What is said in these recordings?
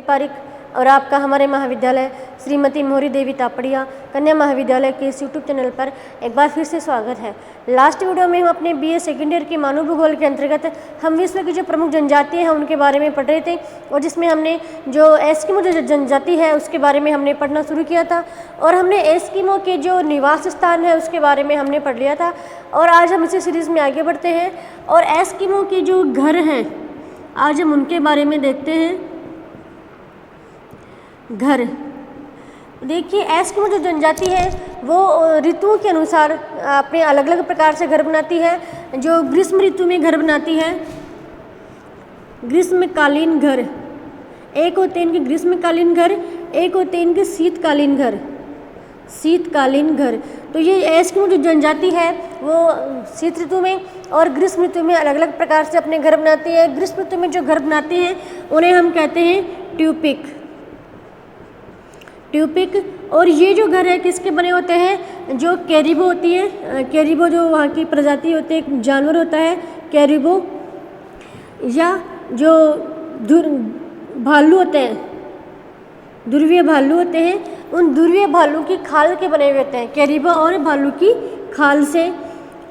पारिक और आपका हमारे महाविद्यालय श्रीमती मोहरी देवी तापड़िया कन्या महाविद्यालय के इस यूट्यूब चैनल पर एक बार फिर से स्वागत है। लास्ट वीडियो में हम अपने बीए सेकेंड ईयर की मानव भूगोल के अंतर्गत हम विश्व की जो प्रमुख जनजाति हैं उनके बारे में पढ़ रहे थे और जिसमें हमने जो एस्किमो जो जनजाति है उसके बारे में हमने पढ़ना शुरू किया था और हमने एस्किमो के जो निवास स्थान है उसके बारे में हमने पढ़ लिया था। और आज हम इसी सीरीज़ में आगे बढ़ते हैं और एस्किमो के जो घर हैं आज हम उनके बारे में देखते हैं। घर देखिए, एस्किमो जो जनजाति है वो ऋतुओं के अनुसार अपने अलग अलग प्रकार से घर बनाती है। जो ग्रीष्म ऋतु में घर बनाती है ग्रीष्मकालीन घर, एक होते हैं इनके ग्रीष्मकालीन घर, एक होते हैं इनके शीतकालीन घर। शीतकालीन घर तो ये एस्किमो जो जनजाति है वो शीत ऋतु में और ग्रीष्म ऋतु में अलग अलग प्रकार से अपने घर बनाती है। ग्रीष्म ऋतु में जो घर बनाते हैं उन्हें हम कहते हैं ट्यूपिक। और ये जो घर है किसके बने होते हैं? जो कैरिबो होती है, कैरिबो जो वहाँ की प्रजाति होती है, एक जानवर होता है कैरिबो, या जो भालू होते हैं, ध्रुवीय भालू होते हैं, उन ध्रुवीय भालू की खाल के बने हुए होते हैं। कैरिबो और भालू की खाल से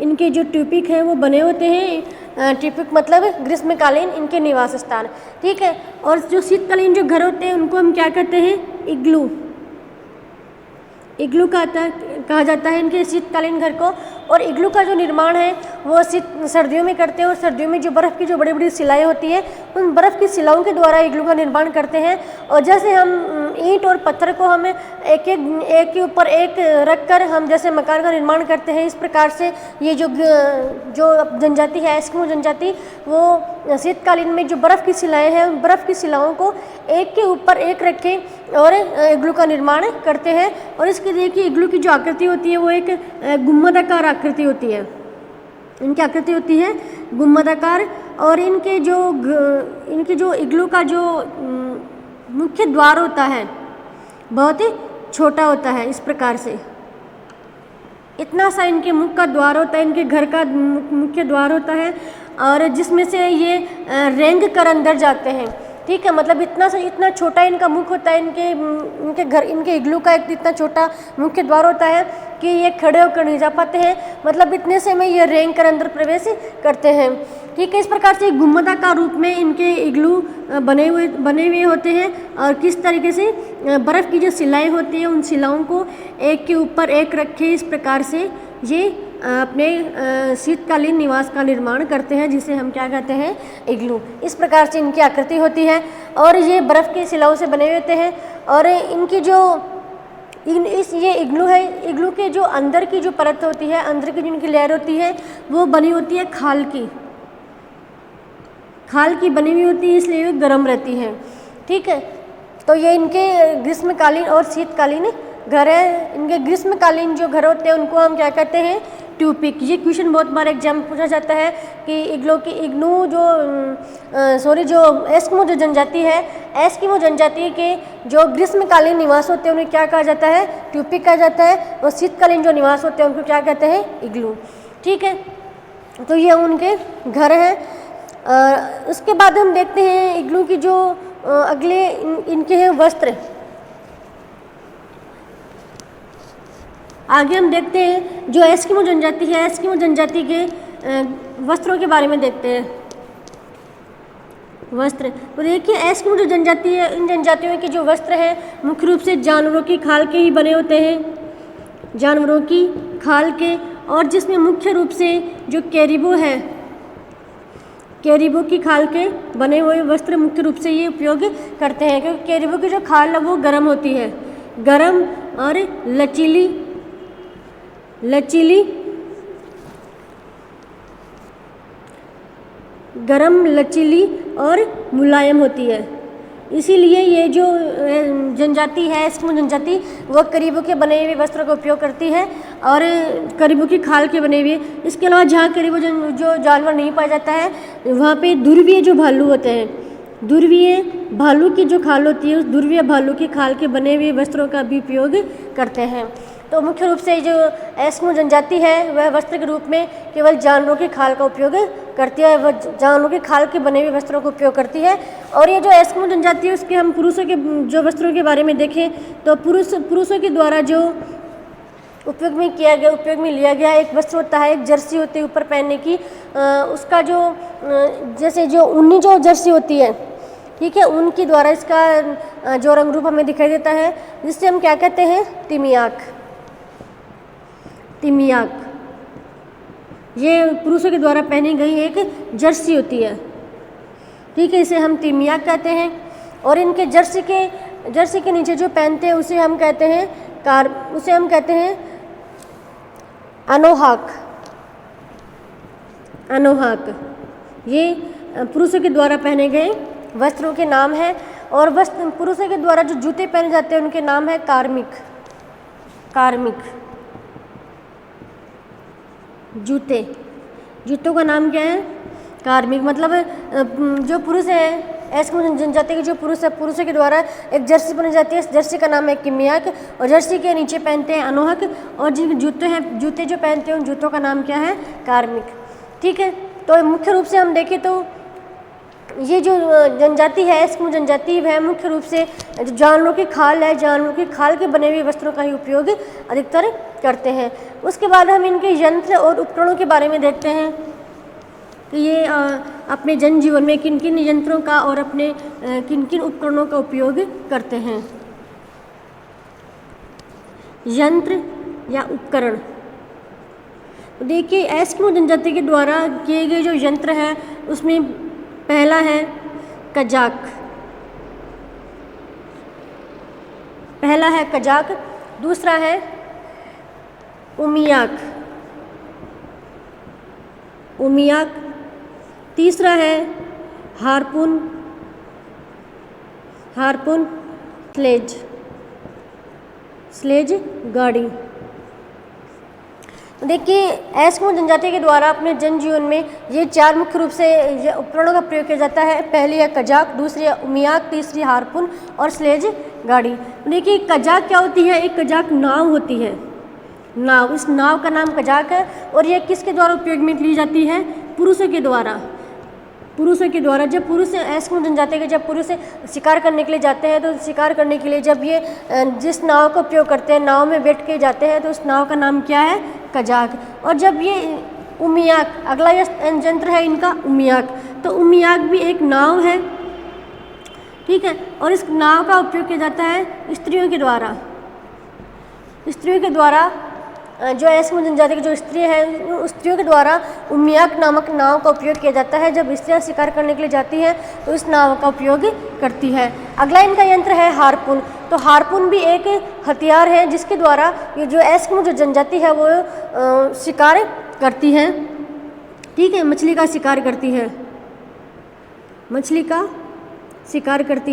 इनके जो ट्यूपिक हैं वो बने होते हैं। ट्यूपिक मतलब ग्रीष्मकालीन इनके निवास स्थान, ठीक है। और जो शीतकालीन जो घर होते हैं उनको हम क्या कहते हैं? इग्लू। इग्लू कहा जाता है इनके शीतकालीन घर को। और इग्लू का जो निर्माण है वो सर्दियों में करते हैं और सर्दियों में जो बर्फ़ की जो बड़ी बड़ी सिलाएँ होती है उन बर्फ़ की सिलाओं के द्वारा इग्लू का निर्माण करते हैं। और जैसे हम ईंट और पत्थर को हम एक के ऊपर एक रख कर हम जैसे मकान का निर्माण करते हैं, इस प्रकार से ये जो जनजाति है एस्किमो जनजाति वो शीतकालीन में जो बर्फ़ की सिलाएँ हैं उन बर्फ़ की सिलाओं को एक के ऊपर एक रखे और इग्लू का निर्माण करते हैं। और इसके देखिए इग्लू की जो आकृति होती है वो एक गुम्बदाकार आकृति होती है। इनकी आकृति होती है गुम्बदाकार और इनके जो इग्लू का जो मुख्य द्वार होता है बहुत ही छोटा होता है। इस प्रकार से इतना सा इनके मुख का द्वार होता है, इनके घर का मुख्य द्वार होता है और जिसमें से ये रेंग कर अंदर जाते हैं, ठीक है। मतलब इतना छोटा इनका मुख होता है, इनके इग्लू का एक इतना छोटा मुख्य द्वार होता है कि ये खड़े होकर नहीं जा पाते हैं। मतलब इतने से में ये रेंग कर अंदर प्रवेश करते हैं, ठीक है। इस प्रकार से गुम्बदाकार रूप में इनके इग्लू बने हुए होते हैं। और किस तरीके से बर्फ़ की जो सिलाएँ होती हैं उन सिलाओं को एक के ऊपर एक रखे, इस प्रकार से ये अपने शीतकालीन निवास का निर्माण करते हैं, जिसे हम क्या कहते हैं? इग्लू। इस प्रकार से इनकी आकृति होती है और ये बर्फ़ की सिलाओं से बने होते हैं। और इनकी जो ये इग्लू है, इग्लू के जो अंदर की जो परत होती है, अंदर की जो इनकी लेयर होती है वो बनी होती है खाल की बनी हुई होती है, इसलिए गर्म रहती है, ठीक है। तो ये इनके ग्रीष्मकालीन और शीतकालीन घर है। इनके ग्रीष्मकालीन जो घर होते हैं उनको हम क्या कहते हैं? ट्यूपिक। ये क्वेश्चन बहुत बार एग्जाम में पूछा जाता है कि जो एस्किमो जो जनजाति है, एस्किमो जनजाति के जो ग्रीष्मकालीन निवास होते हैं उन्हें क्या कहा जाता है? ट्यूपिक कहा जाता है। और शीतकालीन जो निवास होते हैं उनको क्या कहते हैं? इग्लू, ठीक है। तो ये उनके घर हैं। उसके बाद हम देखते हैं इग्लू की जो अगले इनके हैं वस्त्र। आगे हम देखते हैं जो एस्किमो जनजाति है, एस्किमो जनजाति के वस्त्रों के बारे में देखते हैं। वस्त्र तो देखिए, एस्किमो जो जनजाति है इन जनजातियों के जो वस्त्र हैं मुख्य रूप से जानवरों की खाल के ही बने होते हैं, जानवरों की खाल के। और जिसमें मुख्य रूप से जो कैरिबो है, कैरिबो की खाल के बने हुए वस्त्र मुख्य रूप से ये उपयोग करते हैं, क्योंकि कैरिबो की जो खाल है वो गर्म होती है, गर्म और लचीली और मुलायम होती है। इसीलिए ये जो जनजाति है एस्किमो जनजाति वो कैरिबो के बने हुए वस्त्रों का उपयोग करती है और कैरिबो की खाल के बने हुए। इसके अलावा जहाँ कैरिबो जो जानवर नहीं पाया जाता है वहाँ पे ध्रुवीय जो भालू होते हैं, ध्रुवीय भालू की जो खाल होती है उस ध्रुवीय भालू की खाल के बने हुए वस्त्रों का भी उपयोग करते हैं। तो मुख्य रूप से जो एस्किमो जनजाति है वह वस्त्र के रूप में केवल जानवरों की खाल का उपयोग करती है, वह जानवरों की खाल के बने हुए वस्त्रों का उपयोग करती है। और ये जो एस्किमो जनजाति है उसके हम पुरुषों के जो वस्त्रों के बारे में देखें तो पुरुषों के द्वारा जो उपयोग में लिया गया एक वस्त्र होता है, एक जर्सी होती है ऊपर पहनने की। उसका जो जैसे जो ऊनी जो जर्सी होती है, ठीक है, उनके द्वारा इसका जो रंग रूप हमें दिखाई देता है, जिससे हम क्या कहते हैं, तिमियाक। ये पुरुषों के द्वारा पहनी गई एक जर्सी होती है, ठीक है, इसे हम तिमियाक कहते हैं। और इनके जर्सी के नीचे जो पहनते हैं उसे हम कहते हैं अनोहाक। ये पुरुषों के द्वारा पहने गए वस्त्रों के नाम हैं। और पुरुषों के द्वारा जो जूते पहने जाते हैं उनके नाम है कार्मिक। जूतों का नाम क्या है, कार्मिक। मतलब जो पुरुष है, एस्किमो जनजाति के जो पुरुषों के द्वारा एक जर्सी बनी जाती है, इस जर्सी का नाम है किमियाक। और जर्सी के नीचे पहनते हैं अनोहक। और जिन जूते जो पहनते हैं उन जूतों का नाम क्या है, कार्मिक, ठीक है। तो मुख्य रूप से हम देखें तो ये जो जनजाति है, एस्किमो जनजाति, वह मुख्य रूप से जो जानवरों की खाल के बने हुए वस्त्रों का ही उपयोग अधिकतर करते हैं। उसके बाद हम इनके यंत्र और उपकरणों के बारे में देखते हैं कि ये अपने जनजीवन में किन किन यंत्रों का और अपने किन किन उपकरणों का उपयोग करते हैं। यंत्र या उपकरण, देखिए एस्किमो जनजाति के द्वारा किए गए जो यंत्र हैं उसमें पहला है कजाक, दूसरा है उमियाक, तीसरा है हारपून, स्लेज गाड़ी। देखिए एस्किमो जनजाति के द्वारा अपने जनजीवन में ये चार मुख्य रूप से उपकरणों का प्रयोग किया जाता है। पहली है कजाक, दूसरी है उमियाक, तीसरी हारपून और स्लेज गाड़ी। देखिए कजाक क्या होती है, एक कजाक नाव होती है, इस नाव का नाम कजाक है। और ये किसके द्वारा उपयोग में ली जाती है, पुरुषों के द्वारा। जब पुरुष एस्किमो जनजाति के जब पुरुष शिकार करने के लिए जाते हैं तो शिकार करने के लिए जब ये जिस नाव का उपयोग करते हैं, नाव में बैठ के जाते हैं, तो उस नाव का नाम क्या है, कजाक। और जब ये उमियाक, अगला यंत्र है इनका उमियाक, तो उमियाक भी एक नाव है, ठीक है। और इस नाव का उपयोग किया जाता है स्त्रियों के द्वारा। जो एस्किमो जनजाति की जो स्त्री है, उन स्त्रियों के द्वारा उमियाक नामक नाव का उपयोग किया जाता है। जब स्त्रियाँ शिकार करने के लिए जाती हैं तो इस नाव का उपयोग करती है। अगला इनका यंत्र है हारपून। तो हारपून भी एक हथियार है जिसके द्वारा ये जो एस्किमो जो जनजाति है वो शिकार करती है, ठीक है, मछली का शिकार करती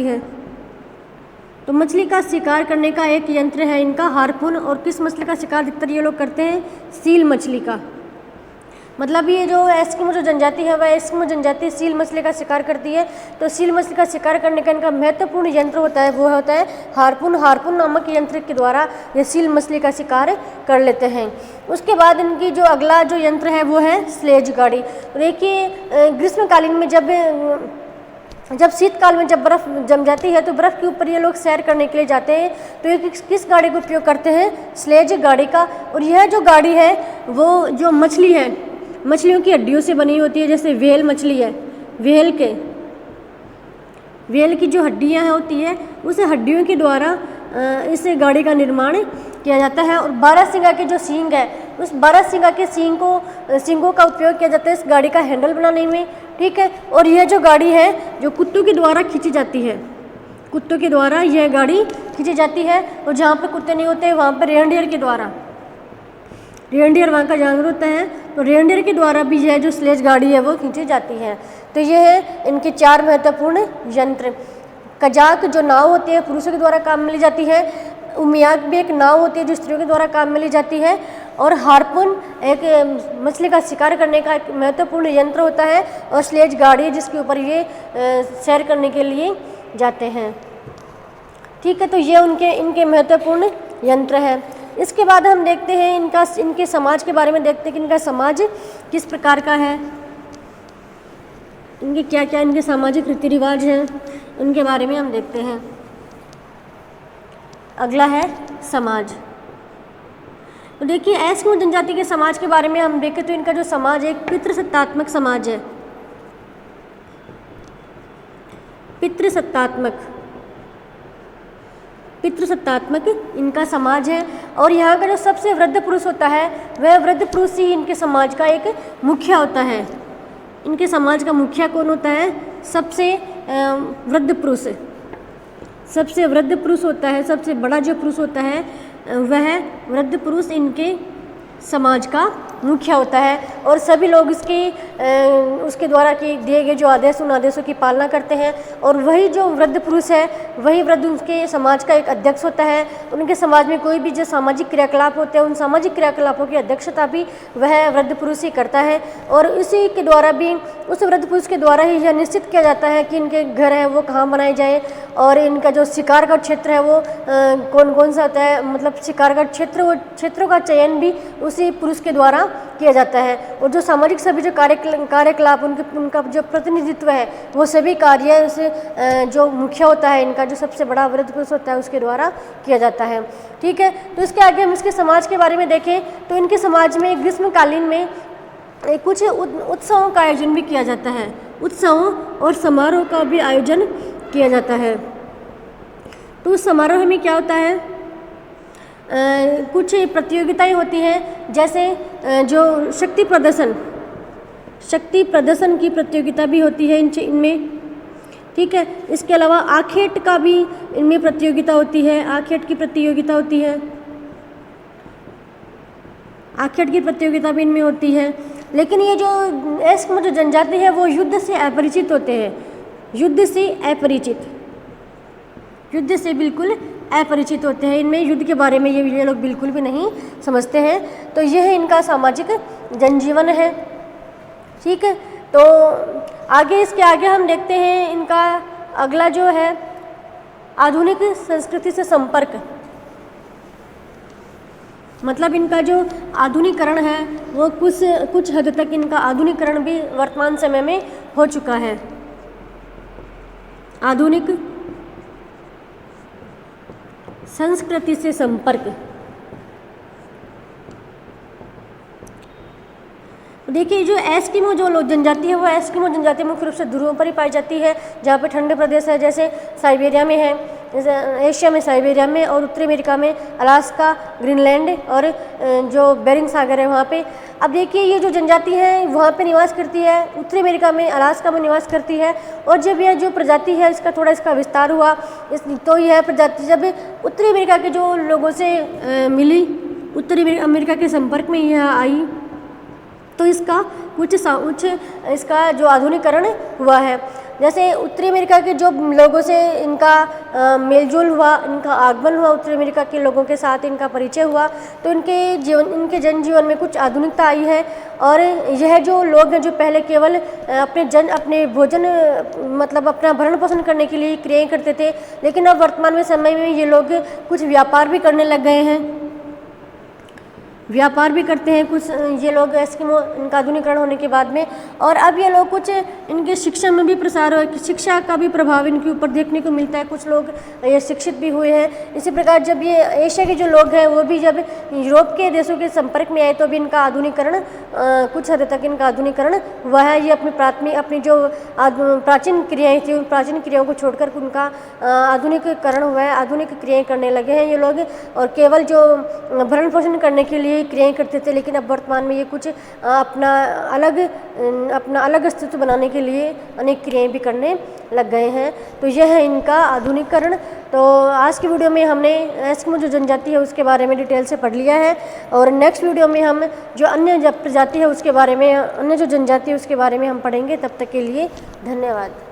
है। तो मछली का शिकार करने का एक यंत्र है इनका हारपून। और किस मछली का शिकार अधिकतर ये लोग करते हैं, सील मछली का। मतलब ये जो एस्किमो जो जनजाति है वह एस्किमो जनजाति सील मछली का शिकार करती है। तो सील मछली का शिकार करने का इनका महत्वपूर्ण यंत्र होता है, वो होता है हारपून नामक यंत्र के द्वारा ये सील मछली का शिकार कर लेते हैं। उसके बाद इनकी जो अगला जो यंत्र है वो है स्लेज गाड़ी। देखिए ग्रीष्मकालीन में जब शीतकाल में जब बर्फ़ जम जाती है तो बर्फ़ के ऊपर ये लोग सैर करने के लिए जाते हैं। तो ये किस गाड़ी का उपयोग करते हैं, स्लेज गाड़ी का। और यह जो गाड़ी है वो जो मछली है, मछलियों की हड्डियों से बनी होती है। जैसे व्हेल मछली है, व्हेल की जो हड्डियां होती है उस हड्डियों के द्वारा इस गाड़ी का निर्माण किया जाता है। और 12 सींगा के जो सींग है, उस 12 सींगा के सींगों का उपयोग किया जाता है इस गाड़ी का हैंडल बनाने में, ठीक है। और यह जो गाड़ी है जो कुत्तों के द्वारा खींची जाती है, यह गाड़ी खींची जाती है। और जहाँ पर कुत्ते नहीं होते वहाँ पर रेनडियर वहाँ का जानवर होता है, तो रेनडियर के द्वारा भी यह जो स्लेज गाड़ी है वो खींची जाती है। तो ये है इनके 4 महत्वपूर्ण यंत्र। कजाक जो नाव होती है पुरुषों के द्वारा काम में ली जाती है, उमियाक भी एक नाव होती है जो स्त्रियों के द्वारा काम में ली जाती है, और हारपून एक मछली का शिकार करने का एक महत्वपूर्ण यंत्र होता है, और स्लेज गाड़ी है जिसके ऊपर ये सैर करने के लिए जाते हैं, ठीक है। तो ये इनके महत्वपूर्ण यंत्र है। इसके बाद हम देखते हैं इनके समाज के बारे में देखते हैं कि इनका समाज किस प्रकार का है। इनके क्या क्या इनके सामाजिक रीति रिवाज हैं उनके बारे में हम देखते हैं। अगला है समाज। तो देखिए एस्किमो जनजाति के समाज के बारे में हम देखें तो इनका जो समाज एक पितृसत्तात्मक समाज है। पितृसत्तात्मक इनका समाज है और यहाँ का जो सबसे वृद्ध पुरुष होता है वह वृद्ध पुरुष ही इनके समाज का एक मुखिया होता है। इनके समाज का मुखिया कौन होता है? सबसे वृद्ध पुरुष। सबसे वृद्ध पुरुष होता है, सबसे बड़ा जो पुरुष होता है वह वृद्ध पुरुष इनके समाज का मुखिया होता है और सभी लोग उसके द्वारा दिए गए जो आदेश उन आदेशों की पालना करते हैं और वही जो वृद्ध पुरुष है वही वृद्ध उनके समाज का एक अध्यक्ष होता है। उनके समाज में कोई भी जो सामाजिक क्रियाकलाप होते हैं उन सामाजिक क्रियाकलापों की अध्यक्षता भी वह वृद्ध पुरुष ही करता है और उसी के द्वारा भी उस वृद्ध पुरुष के द्वारा ही यह निश्चित किया जाता है कि इनके घर है वो कहाँ बनाए जाए और इनका जो शिकार का क्षेत्र है वो कौन कौन सा होता है, मतलब शिकार का क्षेत्रों का चयन भी उसी पुरुष के द्वारा किया जाता है और जो सामाजिक सभी जो कार्यकलाप उनका जो प्रतिनिधित्व है वो सभी कार्य जो मुखिया होता है इनका जो सबसे बड़ा वृद्ध पुरुष होता है उसके द्वारा किया जाता है। ठीक है, तो इसके आगे हम इसके समाज के बारे में देखें तो इनके समाज में ग्रीष्मकालीन में कुछ उत्सवों का आयोजन भी किया जाता है। उत्सवों और समारोह का भी आयोजन किया जाता है। तो उस समारोह में क्या होता है, कुछ प्रतियोगिताएं होती हैं जैसे जो शक्ति प्रदर्शन की प्रतियोगिता भी होती है इनमें। ठीक है, इसके अलावा आखेट का भी इनमें प्रतियोगिता होती है। आखेट की प्रतियोगिता भी इनमें होती है। लेकिन ये जो एस्किमो जो जनजाति है वो युद्ध से अपरिचित होते हैं। युद्ध से बिल्कुल अपरिचित होते हैं। इनमें युद्ध के बारे में ये लोग बिल्कुल भी नहीं समझते हैं। तो यह इनका सामाजिक जनजीवन है। ठीक है, तो इसके आगे हम देखते हैं इनका अगला जो है आधुनिक संस्कृति से संपर्क। मतलब इनका जो आधुनिकरण है वो कुछ हद तक इनका आधुनिकरण भी वर्तमान समय में हो चुका है। आधुनिक संस्कृति से संपर्क। देखिए जो एस्किमो जो लोग जनजाति है वो एस्किमो जनजाति मुख्य रूप से ध्रुवों पर ही पाई जाती है जहाँ पे ठंडे प्रदेश है, जैसे साइबेरिया में है, जैसे एशिया में साइबेरिया में और उत्तरी अमेरिका में अलास्का, ग्रीनलैंड और जो बेरिंग सागर है वहाँ पे। अब देखिए ये जो जनजाति है वहाँ पे निवास करती है, उत्तरी अमेरिका में अलास्का में निवास करती है। और जब यह जो प्रजाति है इसका विस्तार हुआ तो यह प्रजाति जब उत्तरी अमेरिका के जो लोगों से मिली, उत्तरी अमेरिका के संपर्क में यह आई तो इसका इसका जो आधुनिकरण हुआ है। जैसे उत्तरी अमेरिका के जो लोगों से इनका मेलजोल हुआ, इनका आगमन हुआ, उत्तरी अमेरिका के लोगों के साथ इनका परिचय हुआ तो इनके जनजीवन में कुछ आधुनिकता आई है। और यह जो लोग हैं जो पहले केवल अपने भोजन मतलब अपना भरण पोषण करने के लिए क्रियाएं करते थे, लेकिन अब वर्तमान में समय में ये लोग कुछ व्यापार भी करने लग गए हैं, व्यापार भी करते हैं कुछ ये लोग एस्किमो इनका आधुनिकरण होने के बाद में। और अब ये लोग कुछ इनके शिक्षा में भी शिक्षा का भी प्रभाव इनके ऊपर देखने को मिलता है। कुछ लोग ये शिक्षित भी हुए हैं। इसी प्रकार जब ये एशिया के जो लोग हैं वो भी जब यूरोप के देशों के संपर्क में आए तो भी इनका आधुनिकरण कुछ हद तक इनका आधुनिकरण हुआ है। ये अपनी जो प्राचीन क्रियाएँ थी उन प्राचीन क्रियाओं को छोड़कर उनका आधुनिकीकरण हुआ है, आधुनिक क्रियाएँ करने लगे हैं ये लोग। और केवल जो भरण पोषण करने के लिए क्रियाएं करते थे, लेकिन अब वर्तमान में ये कुछ अपना अलग अस्तित्व बनाने के लिए अनेक क्रियाएं भी करने लग गए हैं। तो यह है इनका आधुनिकरण। तो आज की वीडियो में हमने एस्किमो जो जनजाति है उसके बारे में डिटेल से पढ़ लिया है और नेक्स्ट वीडियो में हम जो अन्य प्रजाति है उसके बारे में, अन्य जो जनजाति है उसके बारे में हम पढ़ेंगे। तब तक के लिए धन्यवाद।